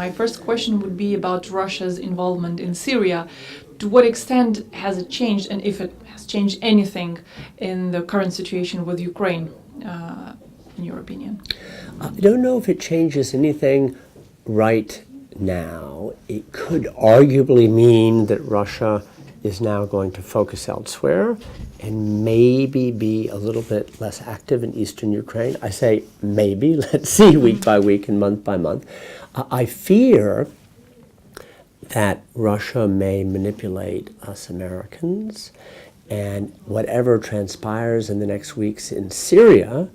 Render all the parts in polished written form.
My first question would be about Russia's involvement in Syria. To what extent has it changed, and if it has changed anything in the current situation with Ukraine, in your opinion? I don't know if it changes anything right now. It could arguably mean that Russia is now going to focus elsewhere and maybe be a little bit less active in eastern Ukraine. I say maybe, let's see, week by week and month by month. I fear that Russia may manipulate us Americans, and whatever transpires in the next weeks in Syria,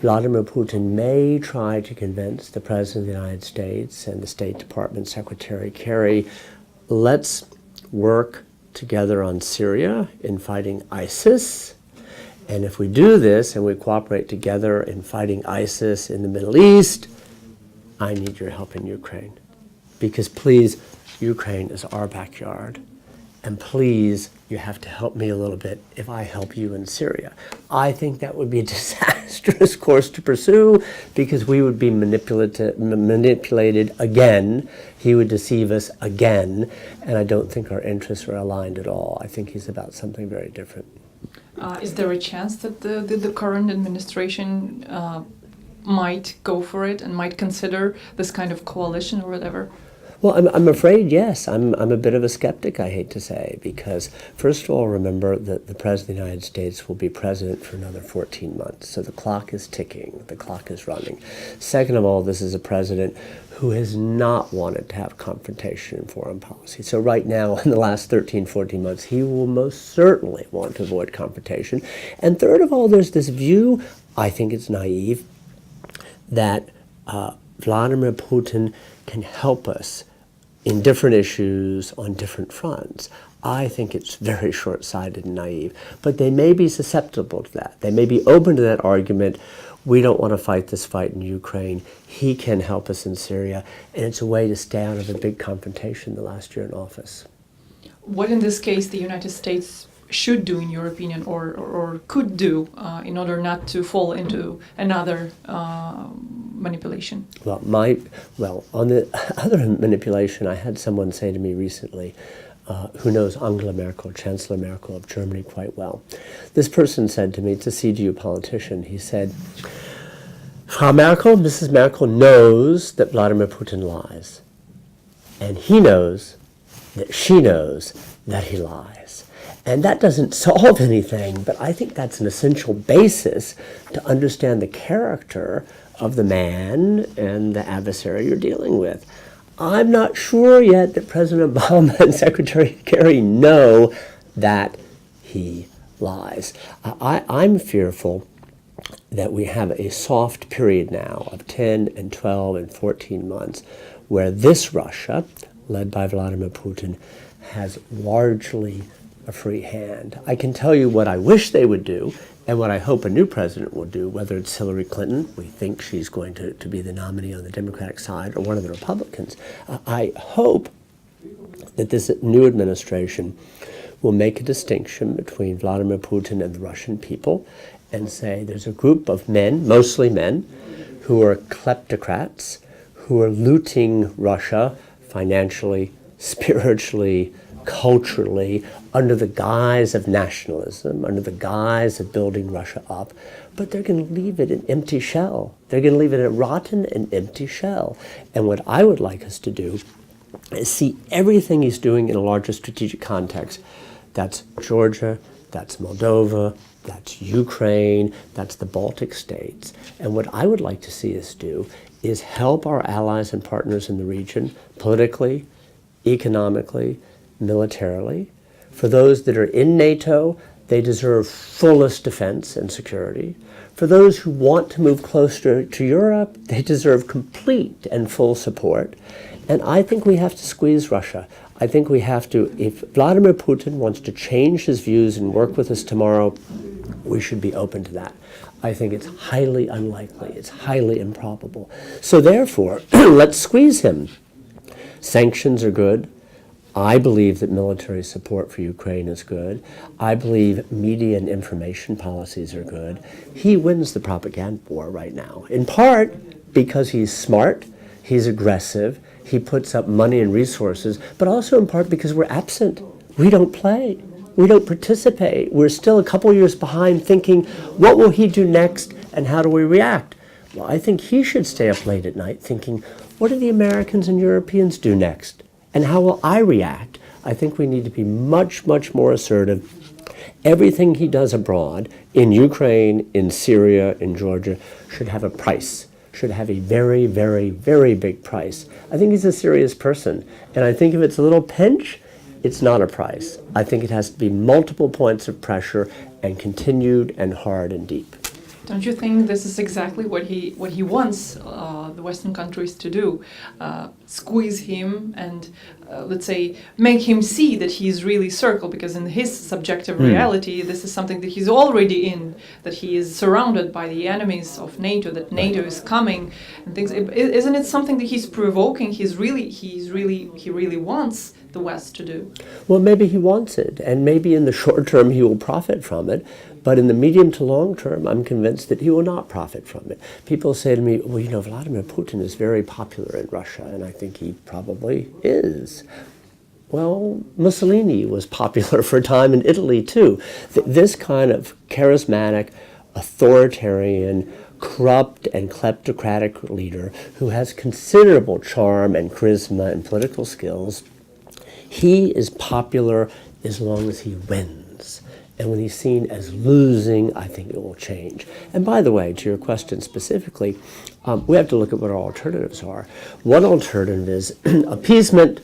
Vladimir Putin may try to convince the President of the United States and the State Department Secretary Kerry, let's work together on Syria in fighting ISIS. And if we do this and we cooperate together in fighting ISIS in the Middle East, I need your help in Ukraine. Because please, Ukraine is our backyard. And please, you have to help me a little bit if I help you in Syria. I think that would be a disastrous course to pursue because we would be manipulated again. He would deceive us again. And I don't think our interests are aligned at all. I think he's about something very different. Is there a chance that the current administration might go for it and might consider this kind of coalition or whatever? Well, I'm afraid, yes. I'm a bit of a skeptic, I hate to say, because first of all, remember that the President of the United States will be president for another 14 months. So the clock is ticking, the clock is running. Second of all, this is a president who has not wanted to have confrontation in foreign policy. So right now, in the last 13, 14 months, he will most certainly want to avoid confrontation. And third of all, there's this view, I think it's naive, that Vladimir Putin can help us in different issues on different fronts. I think it's very short-sighted and naive. But they may be susceptible to that. They may be open to that argument. We don't want to fight this fight in Ukraine. He can help us in Syria. And it's a way to stay out of a big confrontation the last year in office. What in this case the United States should do, in your opinion, or could do in order not to fall into another manipulation? Well, on the other manipulation, I had someone say to me recently, who knows Angela Merkel, Chancellor Merkel of Germany, quite well. This person said to me, it's a CDU politician, he said, Frau Merkel, Mrs. Merkel knows that Vladimir Putin lies. And he knows that she knows that he lies. And that doesn't solve anything, but I think that's an essential basis to understand the character of the man and the adversary you're dealing with. I'm not sure yet that President Obama and Secretary Kerry know that he lies. I'm fearful that we have a soft period now of 10 and 12 and 14 months where this Russia, led by Vladimir Putin, has largely a free hand. I can tell you what I wish they would do and what I hope a new president will do, whether it's Hillary Clinton, we think she's going to be the nominee on the Democratic side, or one of the Republicans. I hope that this new administration will make a distinction between Vladimir Putin and the Russian people and say there's a group of men, mostly men, who are kleptocrats, who are looting Russia financially, spiritually, culturally, under the guise of nationalism, under the guise of building Russia up, but they're going to leave it an empty shell. They're going to leave it a rotten and empty shell. And what I would like us to do is see everything he's doing in a larger strategic context. That's Georgia, that's Moldova, that's Ukraine, that's the Baltic states. And what I would like to see us do is help our allies and partners in the region politically, economically, militarily. For those that are in NATO, they deserve fullest defense and security. For those who want to move closer to Europe, they deserve complete and full support. And I think we have to squeeze Russia. I think we have to, if Vladimir Putin wants to change his views and work with us tomorrow, we should be open to that. I think it's highly unlikely. It's highly improbable. So therefore, let's squeeze him. Sanctions are good. I believe that military support for Ukraine is good. I believe media and information policies are good. He wins the propaganda war right now, in part because he's smart, he's aggressive, he puts up money and resources, but also in part because we're absent. We don't play. We don't participate. We're still a couple years behind thinking, what will he do next and how do we react? Well, I think he should stay up late at night thinking, what do the Americans and Europeans do next? And how will I react? I think we need to be much, much more assertive. Everything he does abroad, in Ukraine, in Syria, in Georgia, should have a price, should have a very, very, very big price. I think he's a serious person. And I think if it's a little pinch, it's not a price. I think it has to be multiple points of pressure and continued and hard and deep. Don't you think this is exactly what he wants the Western countries to do? Squeeze him and, let's say, make him see that he's really circled, because in his subjective reality, this is something that he's already in, that he is surrounded by the enemies of NATO, that NATO is coming, and things. Isn't it something that he's provoking? He really wants the West to do? Well, maybe he wants it, and maybe in the short term he will profit from it. But in the medium to long term, I'm convinced that he will not profit from it. People say to me, well, you know, Vladimir Putin is very popular in Russia, and I think he probably is. Well, Mussolini was popular for a time in Italy, too. This kind of charismatic, authoritarian, corrupt and kleptocratic leader who has considerable charm and charisma and political skills, he is popular as long as he wins. And when he's seen as losing, I think it will change. And by the way, to your question specifically, we have to look at what our alternatives are. One alternative is appeasement.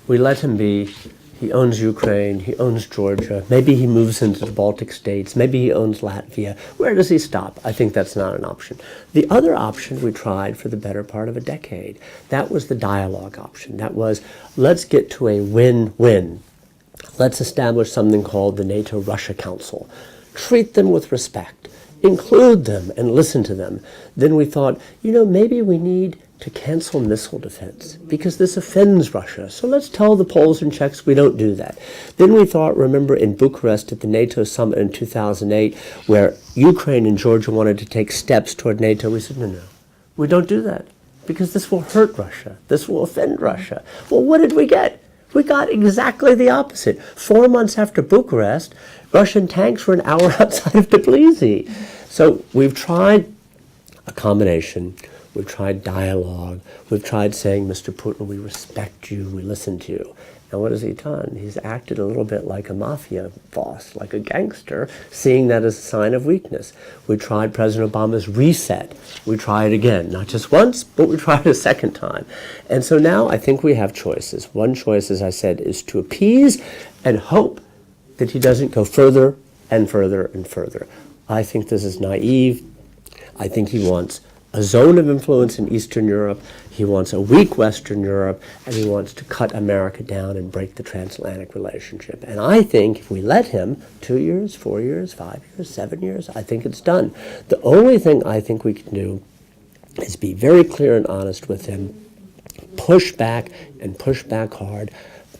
We let him be. He owns Ukraine. He owns Georgia. Maybe he moves into the Baltic states. Maybe he owns Latvia. Where does he stop? I think that's not an option. The other option we tried for the better part of a decade. That was the dialogue option. That was, let's get to a win-win. Let's establish something called the NATO-Russia Council. Treat them with respect. Include them and listen to them. Then we thought, you know, maybe we need to cancel missile defense because this offends Russia. So let's tell the Poles and Czechs we don't do that. Then we thought, remember in Bucharest at the NATO summit in 2008, where Ukraine and Georgia wanted to take steps toward NATO, we said, no, we don't do that because this will hurt Russia. This will offend Russia. Well, what did we get? We got exactly the opposite. 4 months after Bucharest, Russian tanks were an hour outside of Tbilisi. So we've tried a combination. We've tried dialogue. We've tried saying, Mr. Putin, we respect you, we listen to you. And what has he done? He's acted a little bit like a mafia boss, like a gangster, seeing that as a sign of weakness. We tried President Obama's reset. We tried again, not just once, but we tried a second time. And so now I think we have choices. One choice, as I said, is to appease and hope that he doesn't go further and further and further. I think this is naive. I think he wants a zone of influence in Eastern Europe, he wants a weak Western Europe, and he wants to cut America down and break the transatlantic relationship. And I think if we let him, 2 years, 4 years, 5 years, 7 years, I think it's done. The only thing I think we can do is be very clear and honest with him, push back and push back hard,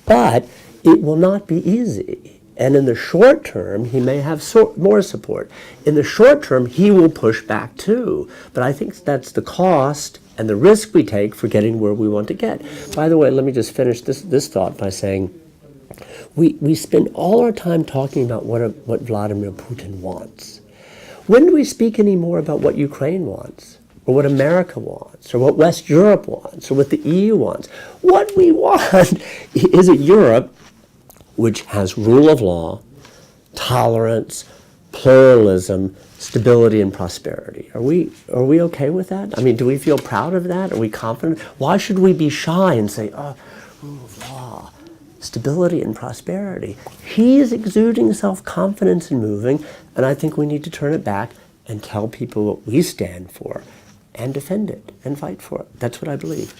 but it will not be easy. And in the short term, he may have more support. In the short term, he will push back too. But I think that's the cost and the risk we take for getting where we want to get. By the way, let me just finish this thought by saying, we spend all our time talking about what Vladimir Putin wants. When do we speak any more about what Ukraine wants? Or what America wants, or what West Europe wants, or what the EU wants? What we want is a Europe which has rule of law, tolerance, pluralism, stability, and prosperity. Are we okay with that? I mean, do we feel proud of that? Are we confident? Why should we be shy and say, oh, rule of law, stability, and prosperity? He is exuding self-confidence and moving, and I think we need to turn it back and tell people what we stand for and defend it and fight for it. That's what I believe.